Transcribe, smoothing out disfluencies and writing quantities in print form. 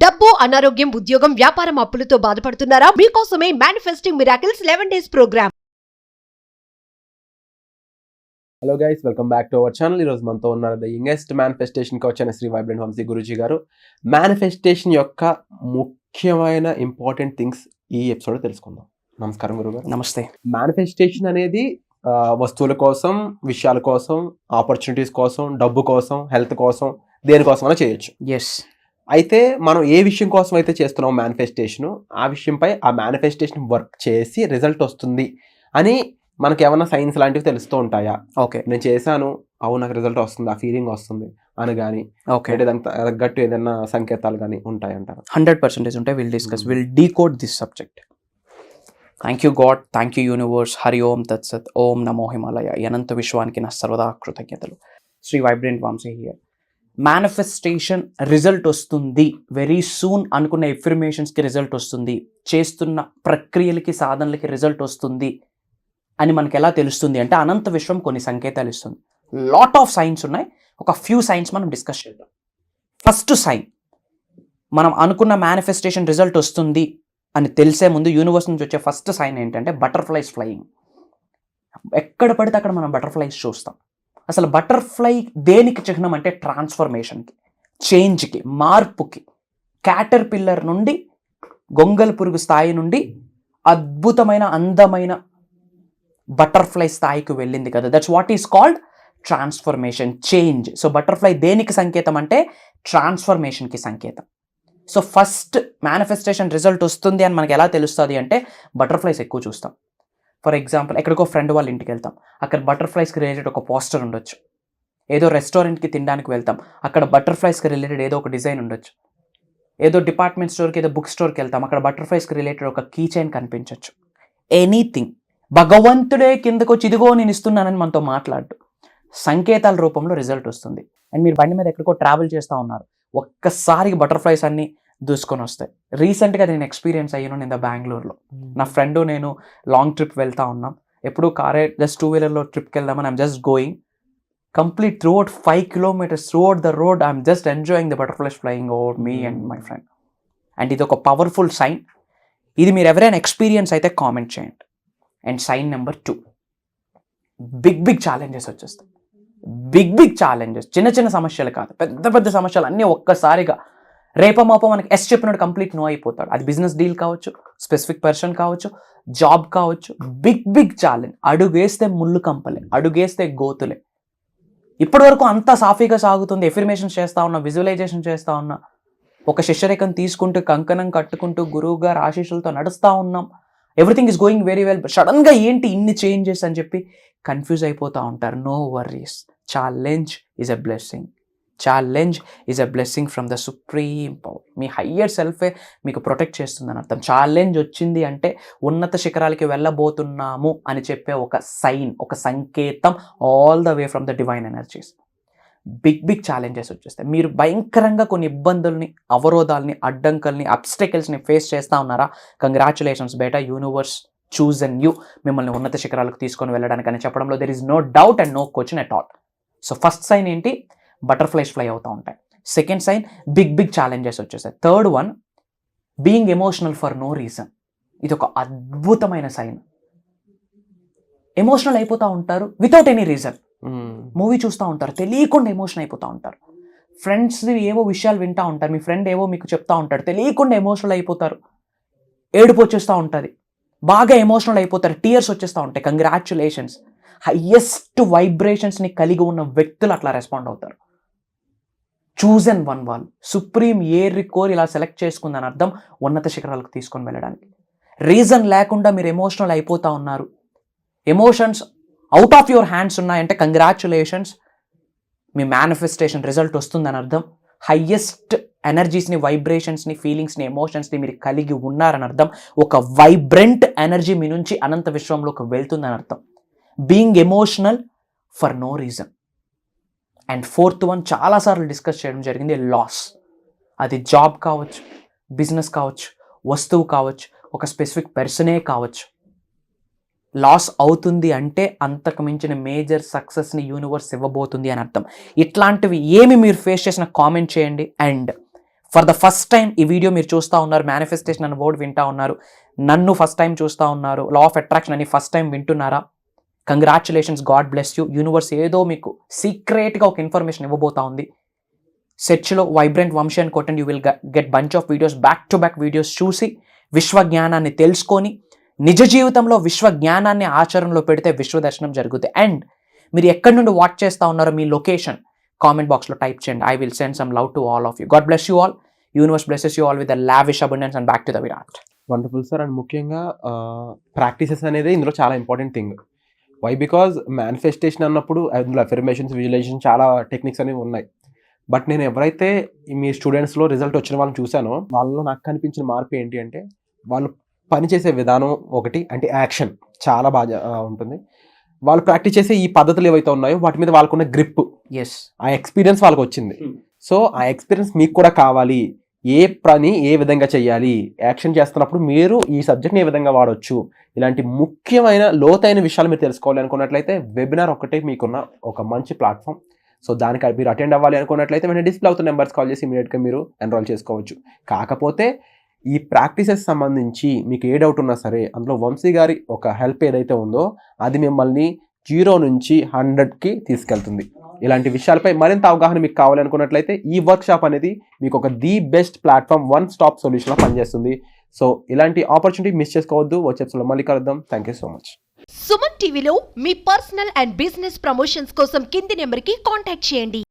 డబ్బు, అనారోగ్యం, ఉద్యోగం, వ్యాపారం, అప్పులతో బాధపడుతున్నారా? మీకోసమే manifesting miracles 11 days programme. Hello guys, welcome back to our channel. ఈరోజు మనతో ఉన్నారు ద యంగెస్ట్ మేనిఫెస్టేషన్ కోచ్ అయిన శ్రీ వైబ్రెంట్ వంశీ గురూజీ గారు. మేనిఫెస్టేషన్ యొక్క ముఖ్యమైన ఇంపార్టెంట్ థింగ్స్ ఈ ఎపిసోడ్ తెలుసుకుందాం. నమస్కారం గురుగారు. నమస్తే. మేనిఫెస్టేషన్ అనేది వస్తువుల కోసం, విషయాల కోసం, ఆపర్చునిటీస్ కోసం, డబ్బు కోసం, హెల్త్ కోసం, దేనికోసమైనా చేయొచ్చు. ఎస్. అయితే మనం ఏ విషయం కోసం అయితే చేస్తున్నాం మేనిఫెస్టేషన్, ఆ విషయంపై ఆ మేనిఫెస్టేషన్ వర్క్ చేసి రిజల్ట్ వస్తుంది అని మనకి ఏమైనా సైన్స్ లాంటివి తెలుస్తూ ఉంటాయా? ఓకే, నేను చేశాను, అవును నాకు రిజల్ట్ వస్తుంది, ఆ ఫీలింగ్ వస్తుంది అని కానీ, ఓకే, దానికి తగ్గట్టు ఏదైనా సంకేతాలు కానీ ఉంటాయంటారు? 100% ఉంటాయి. Will discuss, will decode this subject. Thank you God, thank you universe. Hari ఓం తత్సత్. ఓం నమో హిమాలయ. అనంత విశ్వానికి నా సర్వదా కృతజ్ఞతలు. Shri vibrant Vamshi here. Manifestation result వస్తుంది వెరీ సూన్ అనుకున్న ఎఫర్మేషన్స్కి రిజల్ట్ వస్తుంది, చేస్తున్న ప్రక్రియలకి, సాధనలకి రిజల్ట్ వస్తుంది అని మనకి ఎలా తెలుస్తుంది అంటే అనంత విశ్వం కొన్ని సంకేతాలు ఇస్తుంది. లాట్ ఆఫ్ సైన్స్ ఉన్నాయి. ఒక ఫ్యూ సైన్స్ మనం డిస్కస్ చేద్దాం. ఫస్ట్ సైన్, మనం అనుకున్న మేనిఫెస్టేషన్ రిజల్ట్ వస్తుంది అని తెలిసే ముందు యూనివర్స్ నుంచి వచ్చే ఫస్ట్ సైన్ ఏంటంటే బటర్ఫ్లైస్ ఫ్లయింగ్. ఎక్కడ పడితే అక్కడ మనం బటర్ఫ్లైస్ చూస్తాం. అసలు బటర్ఫ్లై దేనికి చిహ్నం అంటే ట్రాన్స్ఫర్మేషన్కి, చేంజ్కి, మార్పుకి. క్యాటర్ పిల్లర్ నుండి గొంగల పురుగు స్థాయి నుండి అద్భుతమైన అందమైన బటర్ఫ్లై స్థాయికి వెళ్ళింది కదా. That's what is called transformation, change. So butterfly దేనికి సంకేతం అంటే ట్రాన్స్ఫర్మేషన్కి సంకేతం. సో ఫస్ట్ మేనిఫెస్టేషన్ రిజల్ట్ వస్తుంది అని మనకి ఎలా తెలుస్తుంది అంటే బటర్ఫ్లైస్ ఎక్కువ చూస్తాం. ఫర్ ఎగ్జాంపుల్, ఎక్కడికో ఫ్రెండ్ వాళ్ళ ఇంటికి వెళ్తాం, అక్కడ బటర్ఫ్లైస్కి రిలేటెడ్ ఒక పోస్టర్ ఉండొచ్చు. ఏదో రెస్టారెంట్కి తినడానికి వెళ్తాం, అక్కడ బటర్ఫ్లైస్కి రిలేటెడ్ ఏదో ఒక డిజైన్ ఉండొచ్చు. ఏదో డిపార్ట్మెంట్ స్టోర్కి, ఏదో బుక్ స్టోర్కి వెళ్తాం, అక్కడ బటర్ఫ్లైస్కి రిలేటెడ్ ఒక కీ చైన్ కనిపించవచ్చు. ఎనీథింగ్. భగవంతుడే కిందకు వచ్చి ఇదిగో నేను ఇస్తున్నానని మనతో మాట్లాడు, సంకేతాల రూపంలో రిజల్ట్ వస్తుంది. అండ్ మీరు బండి మీద ఎక్కడికో ట్రావెల్ చేస్తూ ఉన్నారు, ఒక్కసారికి బటర్ఫ్లైస్ అన్నీ దూసుకొని వస్తాయి. రీసెంట్గా నేను ఎక్స్పీరియన్స్ అయ్యాను. నేను బెంగళూరులో నా ఫ్రెండ్ నేను లాంగ్ ట్రిప్ వెళ్తా ఉన్నాం. ఎప్పుడు కారే జస్ట్ 2-wheelerలో ట్రిప్కి వెళ్దామని I'm just going complete throughout 5 kilometers throughout the road I'm just enjoying the butterflies flying over me and my friend. And ఇది ఒక పవర్ఫుల్ సైన్. ఇది మీరు ఎవరైనా ఎక్స్పీరియన్స్ అయితే కామెంట్ చేయండి. And sign number 2, big challenges వచ్చేస్తాయి. బిగ్ ఛాలెంజెస్, చిన్న చిన్న సమస్యలు కాదు, పెద్ద పెద్ద సమస్యలు అన్నీ ఒక్కసారిగా రేపమాపో మనకి ఎస్ చెప్పినట్టు కంప్లీట్ నో అయిపోతాడు. అది బిజినెస్ డీల్ కావచ్చు, స్పెసిఫిక్ పర్సన్ కావచ్చు, జాబ్ కావచ్చు. Big challenge. అడుగేస్తే ముళ్ళు కంపలే, అడుగేస్తే గోతులే. ఇప్పటి వరకు అంతా సాఫీగా సాగుతుంది. ఎఫర్మేషన్స్ చేస్తూ ఉన్నా, విజువలైజేషన్ చేస్తూ ఉన్నా, ఒక శిష్యరేఖం తీసుకుంటూ కంకణం కట్టుకుంటూ గురువు గారు ఆశీస్సులతో నడుస్తూ ఉన్నాం. Everything is going very well. సడన్గా ఏంటి ఇన్ని చేంజెస్ అని చెప్పి కన్ఫ్యూజ్ అయిపోతూ ఉంటారు. No worries. Challenge is a blessing. Challenge is a blessing from the supreme power. మీ హయ్యర్ సెల్ఫే మీకు ప్రొటెక్ట్ చేస్తుందని అర్థం. ఛాలెంజ్ వచ్చింది అంటే ఉన్నత శిఖరాలకి వెళ్ళబోతున్నాము అని చెప్పే ఒక సైన్, ఒక సంకేతం, all the way from the divine energies. Big challenges వచ్చేస్తాయి. మీరు భయంకరంగా కొన్ని ఇబ్బందుల్ని, అవరోధాలని, అడ్డంకుల్ని, అబ్స్టెకల్స్ని ఫేస్ చేస్తూ ఉన్నారా? కంగ్రాచులేషన్స్ బేటా, యూనివర్స్ చూజన్ యూ మిమ్మల్ని ఉన్నత శిఖరాలకు తీసుకొని వెళ్ళడానికి అని చెప్పడంలో there is no doubt and no question at all. So first sign ఏంటి? బటర్ఫ్లైస్ ఫ్లై అవుతూ ఉంటాయి. సెకండ్ సైన్, బిగ్ ఛాలెంజెస్ వచ్చేసాయి. Third one, being emotional for no reason. ఇది ఒక అద్భుతమైన సైన్. ఎమోషనల్ అయిపోతూ ఉంటారు వితౌట్ ఎనీ రీజన్. మూవీ చూస్తూ ఉంటారు, తెలియకుండా ఎమోషన్ అయిపోతూ ఉంటారు. ఫ్రెండ్స్ ఏవో విషయాలు వింటూ ఉంటారు, మీ ఫ్రెండ్ ఏవో మీకు చెప్తా ఉంటాడు, తెలియకుండా ఎమోషనల్ అయిపోతారు. ఏడుపు వచ్చేస్తూ ఉంటుంది, బాగా ఎమోషనల్ అయిపోతారు, టీయర్స్ వచ్చేస్తూ ఉంటాయి. కంగ్రాచులేషన్స్. హయ్యెస్ట్ వైబ్రేషన్స్ని కలిగి ఉన్న వ్యక్తులు అట్లా రెస్పాండ్ అవుతారు. చూజన్ వన్ వాళ్ళు, సుప్రీం కోర్ ఇలా సెలెక్ట్ చేసుకుందని అర్థం ఉన్నత శిఖరాలకు తీసుకొని వెళ్ళడానికి. రీజన్ లేకుండా మీరు ఎమోషనల్ అయిపోతూ ఉన్నారు, emotions out of your hands ఉన్నాయంటే కంగ్రాచులేషన్స్, మీ మేనిఫెస్టేషన్ రిజల్ట్ వస్తుందని అర్థం. హయ్యెస్ట్ ఎనర్జీస్ని, వైబ్రేషన్స్ని, ఫీలింగ్స్ని, ఎమోషన్స్ని మీరు కలిగి ఉన్నారని అర్థం. ఒక వైబ్రెంట్ ఎనర్జీ మీ నుంచి అనంత విశ్వంలోకి వెళ్తుందని అర్థం. Being emotional for no reason. And fourth one, చాలాసార్లు డిస్కస్ చేయడం జరిగింది, లాస్. అది జాబ్ కావచ్చు, బిజినెస్ కావచ్చు, వస్తువు కావచ్చు, ఒక స్పెసిఫిక్ పర్సనే కావచ్చు. లాస్ అవుతుంది అంటే అంతకు మించిన మేజర్ సక్సెస్ని యూనివర్స్ ఇవ్వబోతుంది అని అర్థం. ఇట్లాంటివి ఏమి మీరు ఫేస్ చేసిన కామెంట్ చేయండి. And for the first time ఈ వీడియో మీరు చూస్తూ ఉన్నారు, మేనిఫెస్టేషన్ అనే వర్డ్ వింటా ఉన్నారు, నన్ను ఫస్ట్ టైం చూస్తూ ఉన్నారు, లా ఆఫ్ అట్రాక్షన్ అని ఫస్ట్ టైం వింటున్నారా, congratulations, God bless you. Universe ఏదో మీకు సీక్రెట్గా ఒక ఇన్ఫర్మేషన్ ఇవ్వబోతా ఉంది. సెర్చ్లో వైబ్రెంట్ వంశీ అని కొట్టండి, you will get bunch of videos, back to back videos చూసి విశ్వ జ్ఞానాన్ని తెలుసుకొని నిజ జీవితంలో విశ్వ జ్ఞానాన్ని ఆచరణలో పెడితే విశ్వ దర్శనం జరుగుతుంది. అండ్ మీరు ఎక్కడి నుండి వాచ్ చేస్తూ ఉన్నారో మీ లొకేషన్ కామెంట్ బాక్స్లో టైప్ చేయండి. I will send some love to all of you. God bless you all. Universe blesses you all with the lavish abundance and back to the Virat. Wonderful sir. And ముఖ్యంగా practices అనేది ఇందులో చాలా important thing. Why? Because manifestation అన్నప్పుడు అందులో affirmations, visualisation చాలా techniques అనేవి ఉన్నాయి. But నేను ఎవరైతే మీ స్టూడెంట్స్లో రిజల్ట్ వచ్చిన వాళ్ళని చూశానో వాళ్ళలో నాకు కనిపించిన మార్పు ఏంటి అంటే వాళ్ళు పనిచేసే విధానం ఒకటి, అంటే యాక్షన్ చాలా బాగా ఉంటుంది. వాళ్ళు ప్రాక్టీస్ చేసే ఈ పద్ధతులు ఏవైతే ఉన్నాయో వాటి మీద వాళ్ళకున్న గ్రిప్, ఆ ఎక్స్పీరియన్స్ వాళ్ళకి వచ్చింది. సో ఆ ఎక్స్పీరియన్స్ మీకు కూడా కావాలి. ఏ పని ఏ విధంగా చేయాలి, యాక్షన్ చేస్తున్నప్పుడు మీరు ఈ సబ్జెక్ట్ని ఏ విధంగా వాడవచ్చు, ఇలాంటి ముఖ్యమైన లోతైన విషయాలు మీరు తెలుసుకోవాలి అనుకున్నట్లయితే వెబినార్ ఒకటే మీకున్న ఒక మంచి ప్లాట్ఫామ్. సో దానికి మీరు అటెండ్ అవ్వాలి అనుకున్నట్లయితే వెంటనే డిస్ప్లే అవుతున్న నెంబర్స్ కాల్ చేసి ఇమీడియట్గా మీరు ఎన్రోల్ చేసుకోవచ్చు. కాకపోతే ఈ ప్రాక్టీసెస్ సంబంధించి మీకు ఏ డౌట్ ఉన్నా సరే అందులో వంశీ గారి ఒక హెల్ప్ ఏదైతే ఉందో అది మిమ్మల్ని 0 నుంచి 100కి తీసుకెళ్తుంది. ఇలాంటి విషయాలపై మరింత అవగాహన మీకు కావాలి అనుకున్నట్లయితే ఈ వర్క్ షాప్ అనేది మీకు ఒక the best platform, one stop సొల్యూషన్గా పనిచేస్తుంది. సో ఇలాంటి ఆపర్చునిటీ మిస్ చేసుకోవద్దు. వచ్చే ఎపిసోడ్లో మళ్ళీ కలుద్దాం. Thank you so much. Suman టీవీలో మీ పర్సనల్ అండ్ బిజినెస్ ప్రమోషన్స్ కోసం కింది నెంబర్కి కాంటాక్ట్ చేయండి.